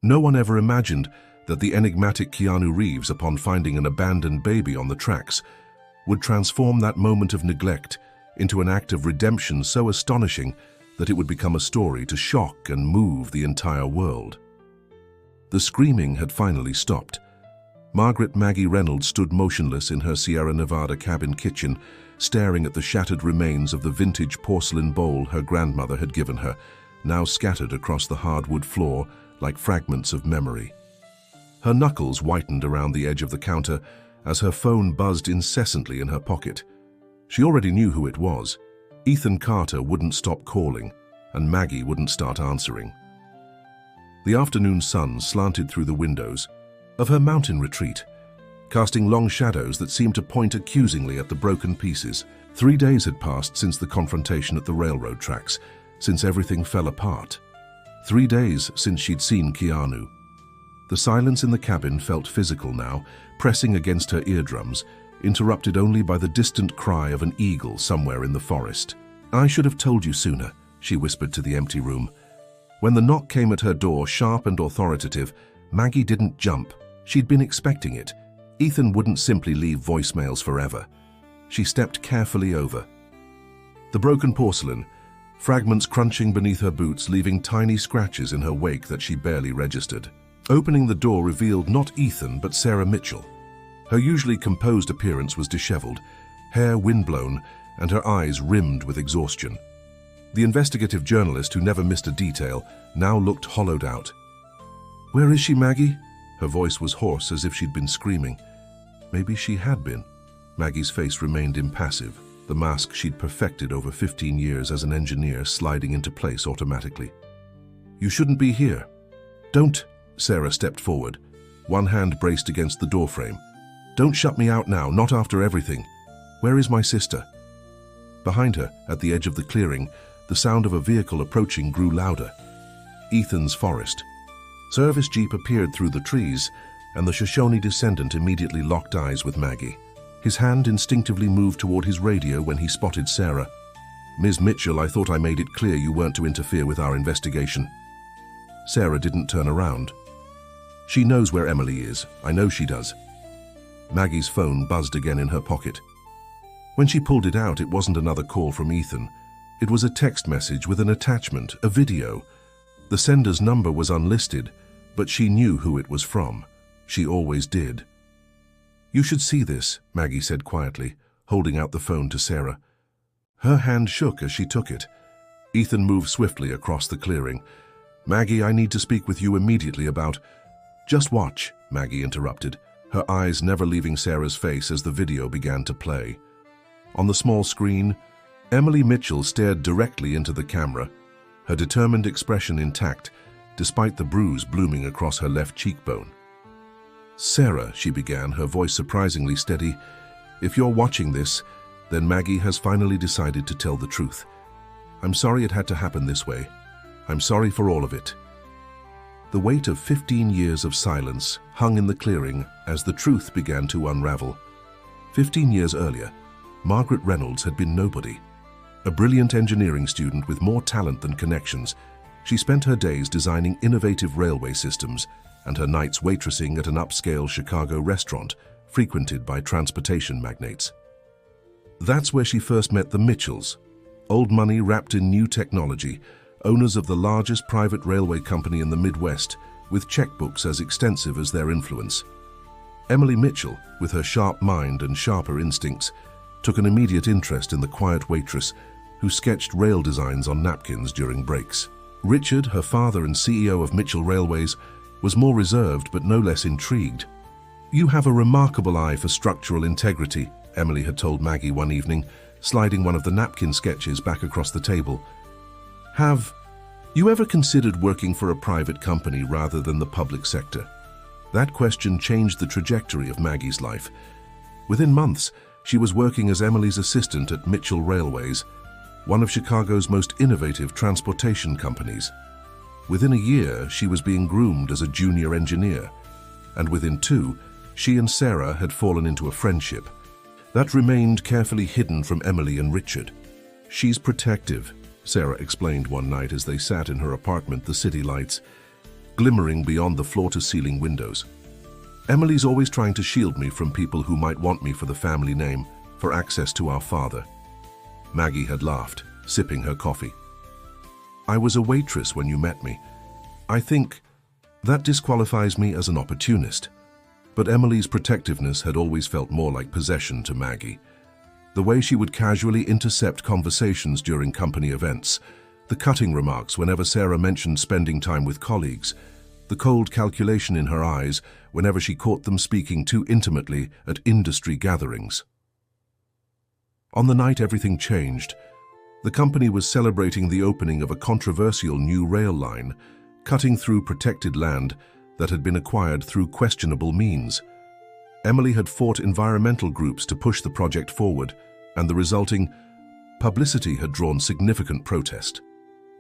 No one ever imagined that the enigmatic Keanu Reeves, upon finding an abandoned baby on the tracks, would transform that moment of neglect into an act of redemption so astonishing that it would become a story to shock and move the entire world. The screaming had finally stopped. Margaret Maggie Reynolds stood motionless in her Sierra Nevada cabin kitchen, staring at the shattered remains of the vintage porcelain bowl her grandmother had given her, now scattered across the hardwood floor like fragments of memory. Her knuckles whitened around the edge of the counter as her phone buzzed incessantly in her pocket. She already knew who it was. Ethan Carter wouldn't stop calling, and Maggie wouldn't start answering. The afternoon sun slanted through the windows of her mountain retreat, casting long shadows that seemed to point accusingly at the broken pieces. 3 days had passed since the confrontation at the railroad tracks, since everything fell apart. 3 days since she'd seen Keanu. The silence in the cabin felt physical now, pressing against her eardrums, interrupted only by the distant cry of an eagle somewhere in the forest. "I should have told you sooner," she whispered to the empty room. When the knock came at her door, sharp and authoritative, Maggie didn't jump. She'd been expecting it. Ethan wouldn't simply leave voicemails forever. She stepped carefully over. The broken porcelain, fragments crunching beneath her boots, leaving tiny scratches in her wake that she barely registered. Opening the door revealed not Ethan, but Sarah Mitchell. Her usually composed appearance was disheveled, hair windblown, and her eyes rimmed with exhaustion. The investigative journalist who never missed a detail now looked hollowed out. "Where is she, Maggie?" Her voice was hoarse, as if she'd been screaming. Maybe she had been. Maggie's face remained impassive, the mask she'd perfected over 15 years as an engineer sliding into place automatically. "You shouldn't be here." "Don't," Sarah stepped forward, one hand braced against the doorframe. "Don't shut me out now, not after everything. Where is my sister?" Behind her, at the edge of the clearing, the sound of a vehicle approaching grew louder. Ethan's forest. Service jeep appeared through the trees, and the Shoshone descendant immediately locked eyes with Maggie. His hand instinctively moved toward his radio when he spotted Sarah. "Ms. Mitchell, I thought I made it clear you weren't to interfere with our investigation." Sarah didn't turn around. "She knows where Emily is. I know she does." Maggie's phone buzzed again in her pocket. When she pulled it out, it wasn't another call from Ethan. It was a text message with an attachment, a video. The sender's number was unlisted, but she knew who it was from. She always did. "You should see this," Maggie said quietly, holding out the phone to Sarah. Her hand shook as she took it. Ethan moved swiftly across the clearing. "Maggie, I need to speak with you immediately about—" "Just watch," Maggie interrupted, her eyes never leaving Sarah's face as the video began to play. On the small screen, Emily Mitchell stared directly into the camera, her determined expression intact, despite the bruise blooming across her left cheekbone. "Sarah," she began, her voice surprisingly steady, "if you're watching this, then Maggie has finally decided to tell the truth. I'm sorry it had to happen this way. I'm sorry for all of it." The weight of 15 years of silence hung in the clearing as the truth began to unravel. 15 years earlier, Margaret Reynolds had been nobody. A brilliant engineering student with more talent than connections, she spent her days designing innovative railway systems and her nights waitressing at an upscale Chicago restaurant frequented by transportation magnates. That's where she first met the Mitchells, old money wrapped in new technology, owners of the largest private railway company in the Midwest, with checkbooks as extensive as their influence. Emily Mitchell, with her sharp mind and sharper instincts, took an immediate interest in the quiet waitress who sketched rail designs on napkins during breaks. Richard, her father and CEO of Mitchell Railways, was more reserved but no less intrigued. "You have a remarkable eye for structural integrity," Emily had told Maggie one evening, sliding one of the napkin sketches back across the table. "Have you ever considered working for a private company rather than the public sector?" That question changed the trajectory of Maggie's life. Within months, she was working as Emily's assistant at Mitchell Railways, one of Chicago's most innovative transportation companies. Within a year, she was being groomed as a junior engineer, and within 2, she and Sarah had fallen into a friendship. That remained carefully hidden from Emily and Richard. "She's protective," Sarah explained one night as they sat in her apartment, the city lights. glimmering beyond the floor-to-ceiling windows. Emily's always trying to shield me from people who might want me for the family name, for access to our father. Maggie had laughed, sipping her coffee. I was a waitress when you met me. I think that disqualifies me as an opportunist. But Emily's protectiveness had always felt more like possession to Maggie. The way she would casually intercept conversations during company events, the cutting remarks whenever Sarah mentioned spending time with colleagues, the cold calculation in her eyes whenever she caught them speaking too intimately at industry gatherings. On the night everything changed, the company was celebrating the opening of a controversial new rail line, cutting through protected land that had been acquired through questionable means. Emily had fought environmental groups to push the project forward, and the resulting publicity had drawn significant protest.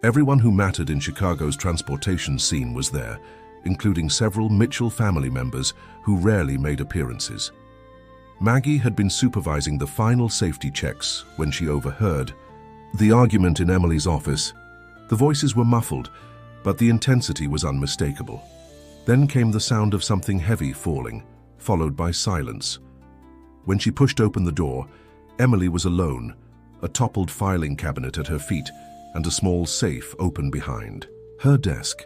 Everyone who mattered in Chicago's transportation scene was there, including several Mitchell family members who rarely made appearances. Maggie had been supervising the final safety checks when she overheard the argument in Emily's office. The voices were muffled, but the intensity was unmistakable. Then came the sound of something heavy falling, followed by silence. When she pushed open the door, Emily was alone, a toppled filing cabinet at her feet and a small safe open behind her desk.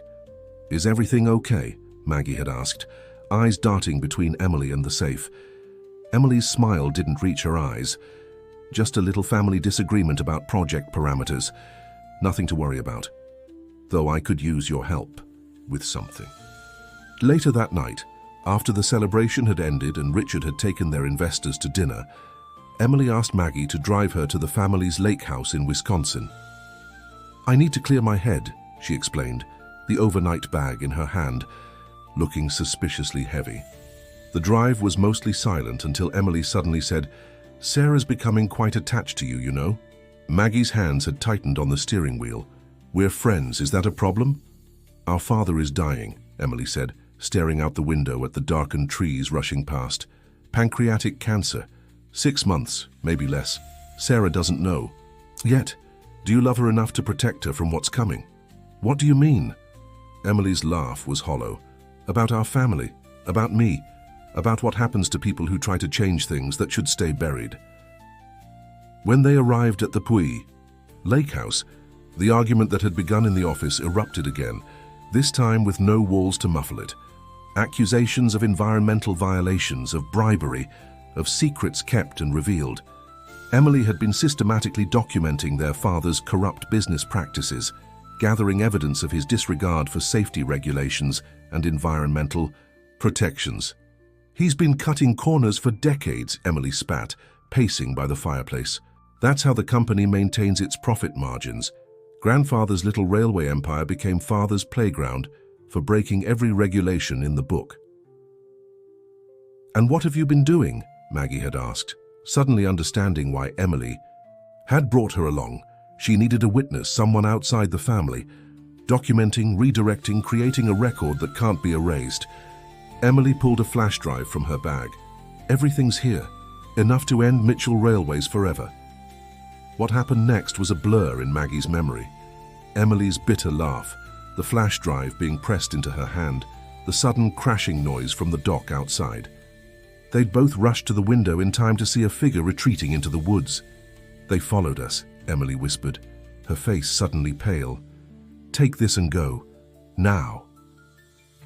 "Is everything okay?" Maggie had asked, eyes darting between Emily and the safe. Emily's smile didn't reach her eyes. Just a little family disagreement about project parameters. Nothing to worry about. Though I could use your help with something. Later that night, after the celebration had ended and Richard had taken their investors to dinner, Emily asked Maggie to drive her to the family's lake house in Wisconsin. "I need to clear my head," she explained, the overnight bag in her hand, looking suspiciously heavy. The drive was mostly silent until Emily suddenly said, "Sarah's becoming quite attached to you, you know." Maggie's hands had tightened on the steering wheel. "We're friends, is that a problem?" "Our father is dying," Emily said, staring out the window at the darkened trees rushing past. "Pancreatic cancer. 6 months, maybe less. Sarah doesn't know. Yet, do you love her enough to protect her from what's coming?" "What do you mean?" Emily's laugh was hollow. "About our family, about me, about what happens to people who try to change things that should stay buried." When they arrived at the Puy Lake House, the argument that had begun in the office erupted again, this time with no walls to muffle it. Accusations of environmental violations, of bribery, of secrets kept and revealed. Emily had been systematically documenting their father's corrupt business practices, gathering evidence of his disregard for safety regulations and environmental protections. "He's been cutting corners for decades," Emily spat, pacing by the fireplace. "That's how the company maintains its profit margins. Grandfather's little railway empire became father's playground for breaking every regulation in the book." "And what have you been doing?" Maggie had asked, suddenly understanding why Emily had brought her along. She needed a witness, someone outside the family, documenting, redirecting, creating a record that can't be erased. Emily pulled a flash drive from her bag. "Everything's here, enough to end Mitchell Railways forever." What happened next was a blur in Maggie's memory. Emily's bitter laugh, the flash drive being pressed into her hand, the sudden crashing noise from the dock outside. They'd both rushed to the window in time to see a figure retreating into the woods. "They followed us," Emily whispered, her face suddenly pale. "Take this and go. Now."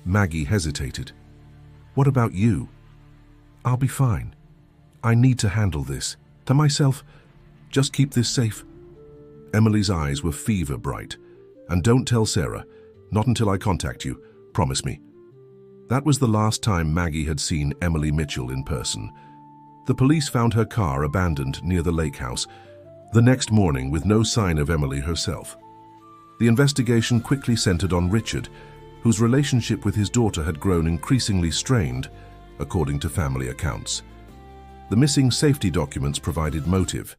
Maggie hesitated. "What about you?" "I'll be fine. I need to handle this. To myself, just keep this safe." Emily's eyes were fever bright. "And don't tell Sarah. Not until I contact you. Promise me." That was the last time Maggie had seen Emily Mitchell in person. The police found her car abandoned near the lake house the next morning with no sign of Emily herself. The investigation quickly centered on Richard, whose relationship with his daughter had grown increasingly strained, according to family accounts. The missing safety documents provided motive.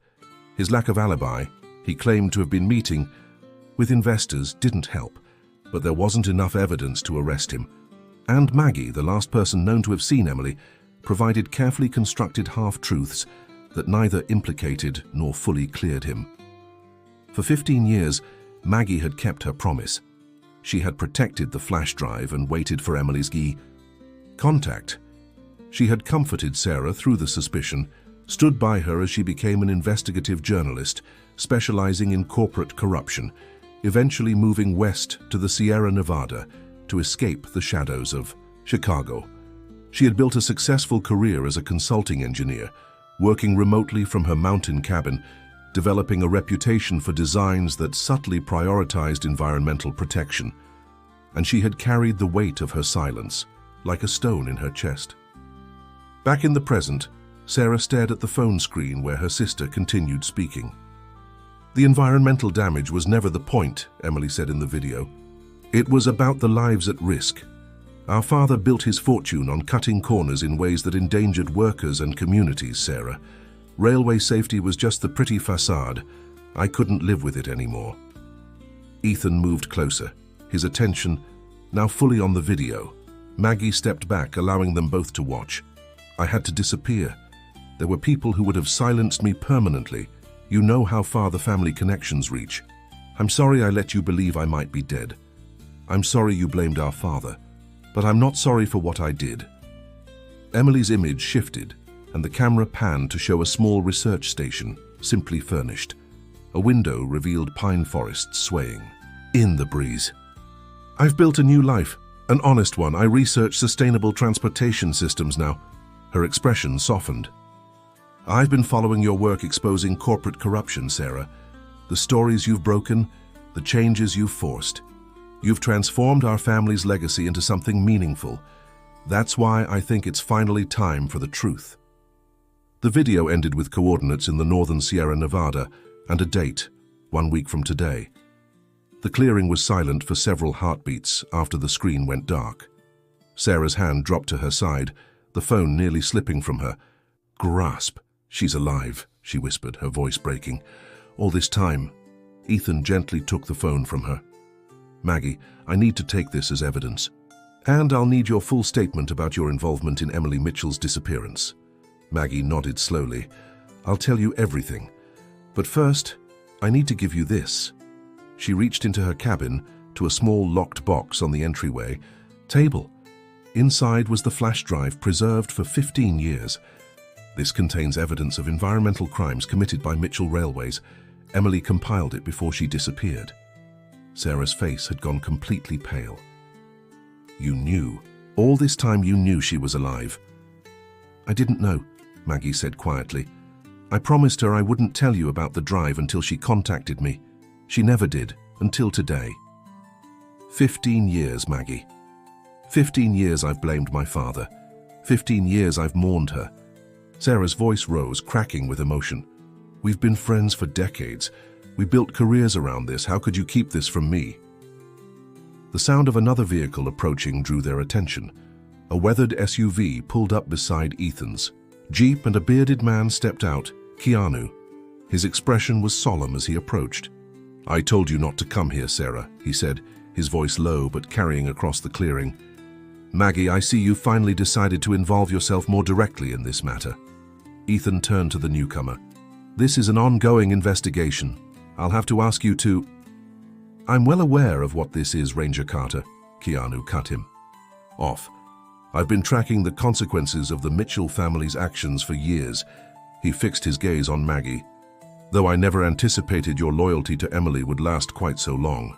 His lack of alibi, he claimed to have been meeting with investors, didn't help, but there wasn't enough evidence to arrest him. And Maggie, the last person known to have seen Emily, provided carefully constructed half-truths that neither implicated nor fully cleared him. For 15 years, Maggie had kept her promise. She had protected the flash drive and waited for Emily's contact. She had comforted Sarah through the suspicion, stood by her as she became an investigative journalist, specializing in corporate corruption, eventually moving west to the Sierra Nevada to escape the shadows of Chicago. She had built a successful career as a consulting engineer, working remotely from her mountain cabin, developing a reputation for designs that subtly prioritized environmental protection. And she had carried the weight of her silence, like a stone in her chest. Back in the present, Sarah stared at the phone screen where her sister continued speaking. "The environmental damage was never the point," Emily said in the video. "It was about the lives at risk. Our father built his fortune on cutting corners in ways that endangered workers and communities, Sarah. Railway safety was just the pretty facade. I couldn't live with it anymore." Ethan moved closer, his attention now fully on the video. Maggie stepped back, allowing them both to watch. "I had to disappear. There were people who would have silenced me permanently. You know how far the family connections reach. I'm sorry I let you believe I might be dead. I'm sorry you blamed our father, but I'm not sorry for what I did." Emily's image shifted, and the camera panned to show a small research station, simply furnished. A window revealed pine forests swaying in the breeze. "I've built a new life, an honest one. I research sustainable transportation systems now." Her expression softened. "I've been following your work exposing corporate corruption, Sarah. The stories you've broken, the changes you've forced. You've transformed our family's legacy into something meaningful. That's why I think it's finally time for the truth." The video ended with coordinates in the northern Sierra Nevada and a date, 1 week from today. The clearing was silent for several heartbeats after the screen went dark. Sarah's hand dropped to her side, the phone nearly slipping from her. "Grasp. She's alive," she whispered, her voice breaking. "All this time." Ethan gently took the phone from her. "Maggie, I need to take this as evidence. And I'll need your full statement about your involvement in Emily Mitchell's disappearance." Maggie nodded slowly. "I'll tell you everything. But first, I need to give you this." She reached into her cabin to a small locked box on the entryway table. Inside was the flash drive preserved for 15 years. This contains evidence of environmental crimes committed by Mitchell Railways. Emily compiled it before she disappeared. Sarah's face had gone completely pale. "You knew. All this time you knew she was alive." "I didn't know," Maggie said quietly. "I promised her I wouldn't tell you about the drive until she contacted me. She never did, until today." 15 years, Maggie. 15 years I've blamed my father. 15 years I've mourned her. Sarah's voice rose, cracking with emotion. "We've been friends for decades. We built careers around this. How could you keep this from me?" The sound of another vehicle approaching drew their attention. A weathered SUV pulled up beside Ethan's. Jeep and a bearded man stepped out, Keanu. His expression was solemn as he approached. "I told you not to come here, Sarah," he said, his voice low but carrying across the clearing. "Maggie, I see you finally decided to involve yourself more directly in this matter." Ethan turned to the newcomer. "This is an ongoing investigation. I'll have to ask you to—" "I'm well aware of what this is, Ranger Carter," Keanu cut him off. "I've been tracking the consequences of the Mitchell family's actions for years." He fixed his gaze on Maggie. "Though I never anticipated your loyalty to Emily would last quite so long."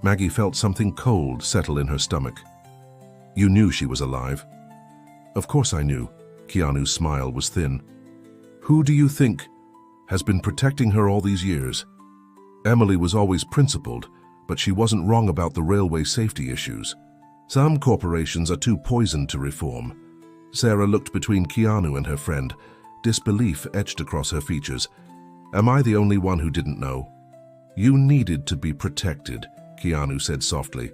Maggie felt something cold settle in her stomach. "You knew she was alive?" "Of course I knew." Keanu's smile was thin. "Who do you think has been protecting her all these years? Emily was always principled, but she wasn't wrong about the railway safety issues. Some corporations are too poisoned to reform." Sarah looked between Keanu and her friend, disbelief etched across her features. "Am I the only one who didn't know?" "You needed to be protected," Keanu said softly.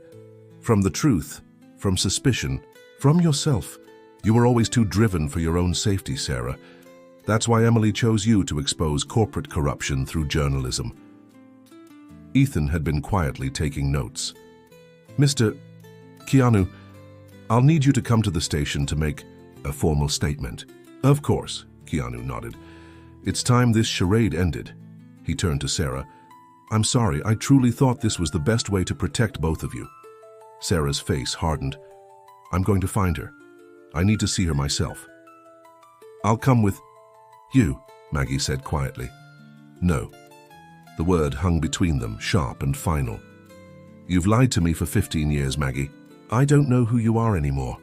"From the truth, from suspicion, from yourself. You were always too driven for your own safety, Sarah. That's why Emily chose you to expose corporate corruption through journalism." Ethan had been quietly taking notes. "Mr. Keanu, I'll need you to come to the station to make a formal statement." "Of course," Keanu nodded. "It's time this charade ended." He turned to Sarah. I'm sorry, I truly thought this was the best way to protect both of you. Sarah's face hardened. I'm going to find her. I need to see her myself. I'll come with you, Maggie said quietly. No. The word hung between them, sharp and final. You've lied to me for 15 years, Maggie. I don't know who you are anymore.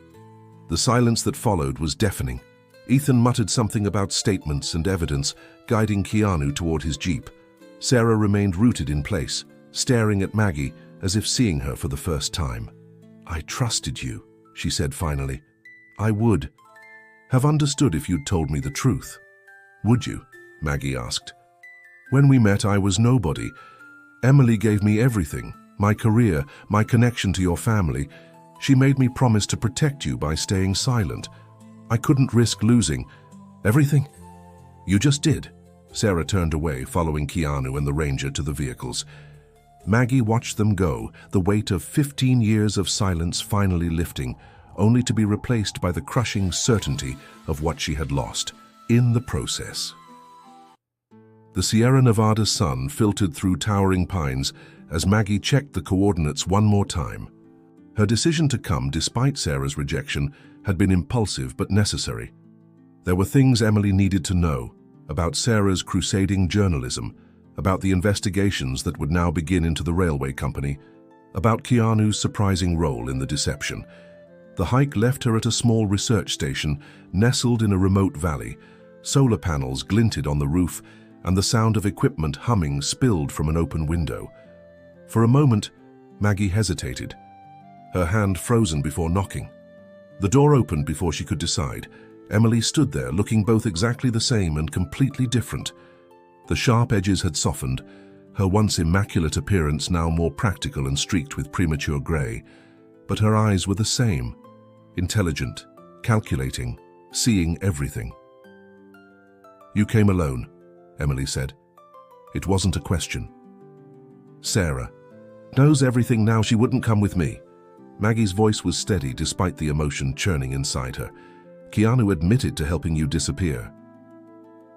The silence that followed was deafening. Ethan muttered something about statements and evidence, guiding Keanu toward his jeep. Sarah remained rooted in place, staring at Maggie as if seeing her for the first time. I trusted you, she said finally. I would have understood if you'd told me the truth. Would you? Maggie asked. When we met, I was nobody. Emily gave me everything, my career, my connection to your family. She made me promise to protect you by staying silent. I couldn't risk losing everything. You just did. Sarah turned away, following Keanu and the ranger to the vehicles. Maggie watched them go, the weight of 15 years of silence finally lifting, only to be replaced by the crushing certainty of what she had lost in the process. The Sierra Nevada sun filtered through towering pines as Maggie checked the coordinates one more time. Her decision to come, despite Sarah's rejection, had been impulsive but necessary. There were things Emily needed to know about Sarah's crusading journalism, about the investigations that would now begin into the railway company, about Keanu's surprising role in the deception. The hike left her at a small research station nestled in a remote valley. Solar panels glinted on the roof, and the sound of equipment humming spilled from an open window. For a moment, Maggie hesitated, her hand frozen before knocking. The door opened before she could decide. Emily stood there, looking both exactly the same and completely different. The sharp edges had softened, her once immaculate appearance now more practical and streaked with premature grey. But her eyes were the same, intelligent, calculating, seeing everything. You came alone, Emily said. It wasn't a question. Sarah knows everything now. She wouldn't come with me. Maggie's voice was steady despite the emotion churning inside her. Keanu admitted to helping you disappear.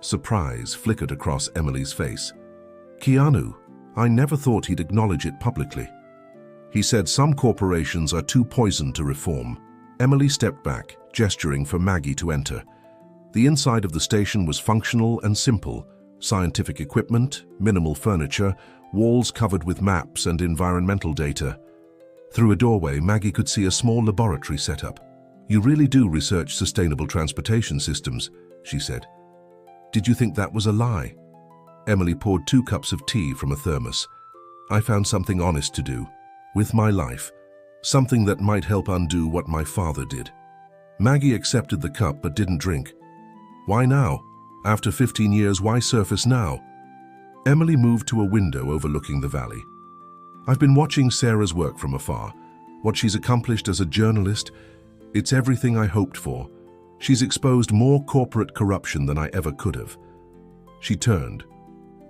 Surprise flickered across Emily's face. Keanu, I never thought he'd acknowledge it publicly. He said some corporations are too poisoned to reform. Emily stepped back, gesturing for Maggie to enter. The inside of the station was functional and simple. Scientific equipment, minimal furniture, walls covered with maps and environmental data. Through a doorway, Maggie could see a small laboratory set up. You really do research sustainable transportation systems, she said. Did you think that was a lie? Emily poured 2 cups of tea from a thermos. I found something honest to do, with my life, something that might help undo what my father did. Maggie accepted the cup but didn't drink. Why now? After 15 years, why surface now? Emily moved to a window overlooking the valley. I've been watching Sarah's work from afar. What she's accomplished as a journalist, it's everything I hoped for. She's exposed more corporate corruption than I ever could have. She turned,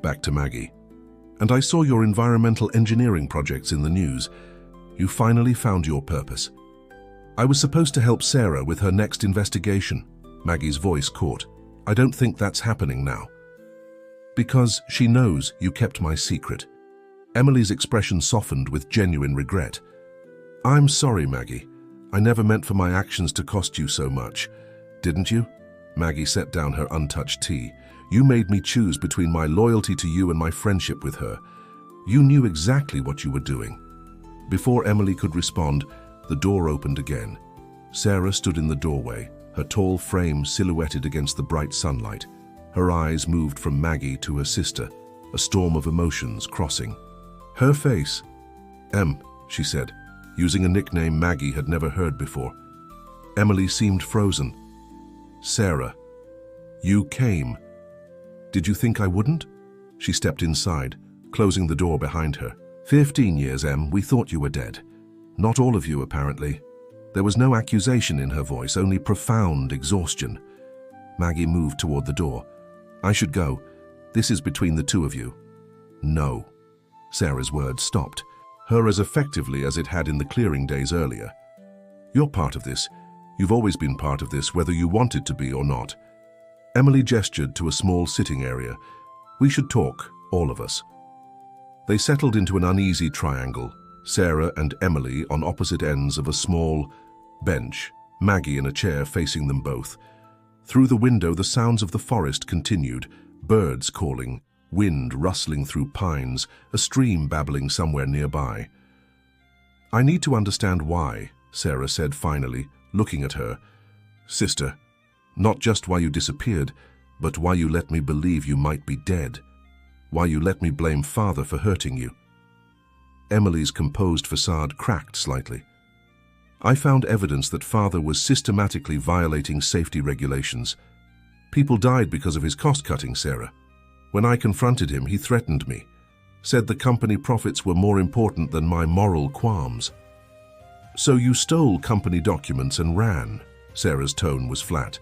back to Maggie. And I saw your environmental engineering projects in the news. You finally found your purpose. I was supposed to help Sarah with her next investigation. Maggie's voice caught. I don't think that's happening now. Because she knows you kept my secret. Emily's expression softened with genuine regret. I'm sorry, Maggie. I never meant for my actions to cost you so much. Didn't you? Maggie set down her untouched tea. You made me choose between my loyalty to you and my friendship with her. You knew exactly what you were doing. Before Emily could respond, the door opened again. Sarah stood in the doorway, her tall frame silhouetted against the bright sunlight. Her eyes moved from Maggie to her sister, a storm of emotions crossing. Her face. Em, she said, using a nickname Maggie had never heard before. Emily seemed frozen. Sarah, you came. Did you think I wouldn't? She stepped inside, closing the door behind her. 15 years, Em, we thought you were dead. Not all of you, apparently. There was no accusation in her voice, only profound exhaustion. Maggie moved toward the door. I should go. This is between the two of you. No. Sarah's words stopped, her as effectively as it had in the clearing days earlier. You're part of this. You've always been part of this, whether you wanted to be or not. Emily gestured to a small sitting area. We should talk, all of us. They settled into an uneasy triangle, Sarah and Emily on opposite ends of a small bench, Maggie in a chair facing them both. Through the window, the sounds of the forest continued, birds calling, wind rustling through pines, a stream babbling somewhere nearby. "I need to understand why," Sarah said finally, looking at her. "Sister, not just why you disappeared, but why you let me believe you might be dead. Why you let me blame Father for hurting you." Emily's composed facade cracked slightly. "I found evidence that Father was systematically violating safety regulations. People died because of his cost-cutting, Sarah. When I confronted him, he threatened me, said the company profits were more important than my moral qualms." "So you stole company documents and ran?" Sarah's tone was flat.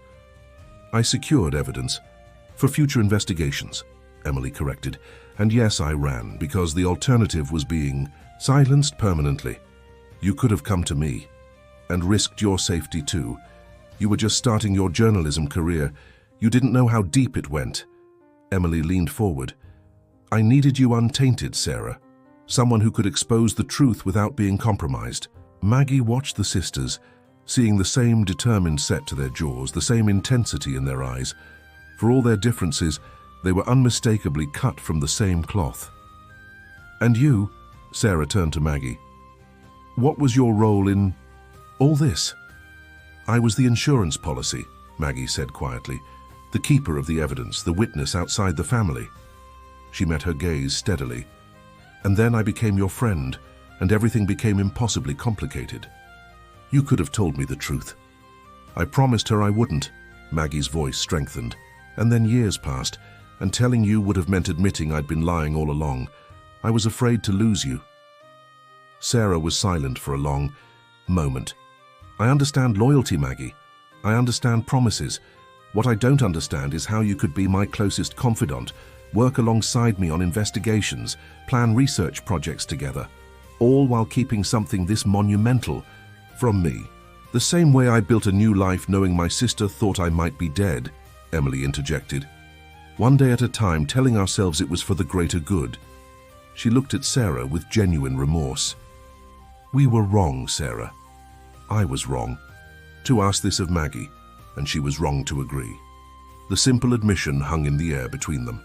"I secured evidence for future investigations," Emily corrected. "And yes, I ran because the alternative was being silenced permanently. You could have come to me and risked your safety too. You were just starting your journalism career. You didn't know how deep it went." Emily leaned forward. "I needed you untainted, Sarah. Someone who could expose the truth without being compromised." Maggie watched the sisters, seeing the same determined set to their jaws, the same intensity in their eyes. For all their differences, they were unmistakably cut from the same cloth. "And you?" Sarah turned to Maggie. "What was your role in all this?" "I was the insurance policy," Maggie said quietly. "The keeper of the evidence, the witness outside the family." She met her gaze steadily. "And then I became your friend, and everything became impossibly complicated. You could have told me the truth." "I promised her I wouldn't." Maggie's voice strengthened. "And then years passed, and telling you would have meant admitting I'd been lying all along. I was afraid to lose you." Sarah was silent for a long moment. "I understand loyalty, Maggie. I understand promises. What I don't understand is how you could be my closest confidant, work alongside me on investigations, plan research projects together, all while keeping something this monumental from me. The same way I built a new life knowing my sister thought I might be dead," Emily interjected. "One day at a time, telling ourselves it was for the greater good." She looked at Sarah with genuine remorse. "We were wrong, Sarah. I was wrong to ask this of Maggie, and she was wrong to agree." The simple admission hung in the air between them.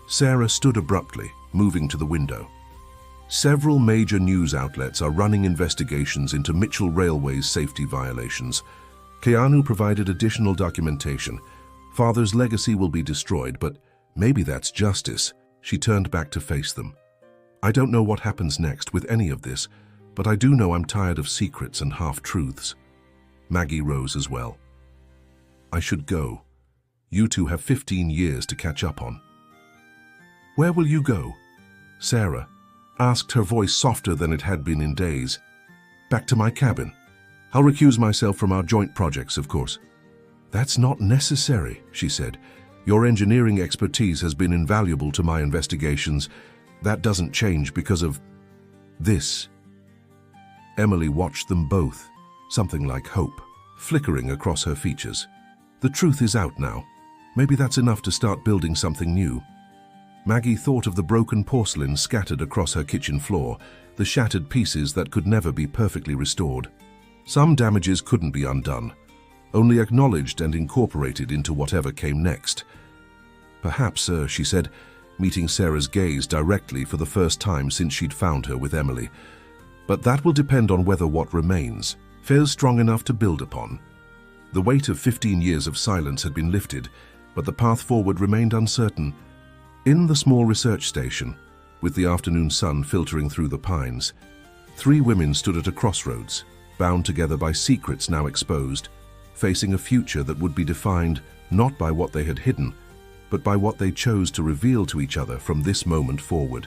Sarah stood abruptly, moving to the window. "Several major news outlets are running investigations into Mitchell Railway's safety violations. Keanu provided additional documentation. Father's legacy will be destroyed, but maybe that's justice." She turned back to face them. "I don't know what happens next with any of this, but I do know I'm tired of secrets and half-truths." Maggie rose as well. "I should go. You two have 15 years to catch up on." "Where will you go?" Sarah asked, her voice softer than it had been in days. "Back to my cabin. I'll recuse myself from our joint projects, of course." "That's not necessary," she said. "Your engineering expertise has been invaluable to my investigations. That doesn't change because of this." Emily watched them both, something like hope flickering across her features. "The truth is out now. Maybe that's enough to start building something new." Maggie thought of the broken porcelain scattered across her kitchen floor, the shattered pieces that could never be perfectly restored. Some damages couldn't be undone, only acknowledged and incorporated into whatever came next. "Perhaps, she said, meeting Sarah's gaze directly for the first time since she'd found her with Emily. "But that will depend on whether what remains feels strong enough to build upon." The weight of 15 years of silence had been lifted, but the path forward remained uncertain. In the small research station, with the afternoon sun filtering through the pines, 3 women stood at a crossroads, bound together by secrets now exposed, facing a future that would be defined not by what they had hidden, but by what they chose to reveal to each other from this moment forward.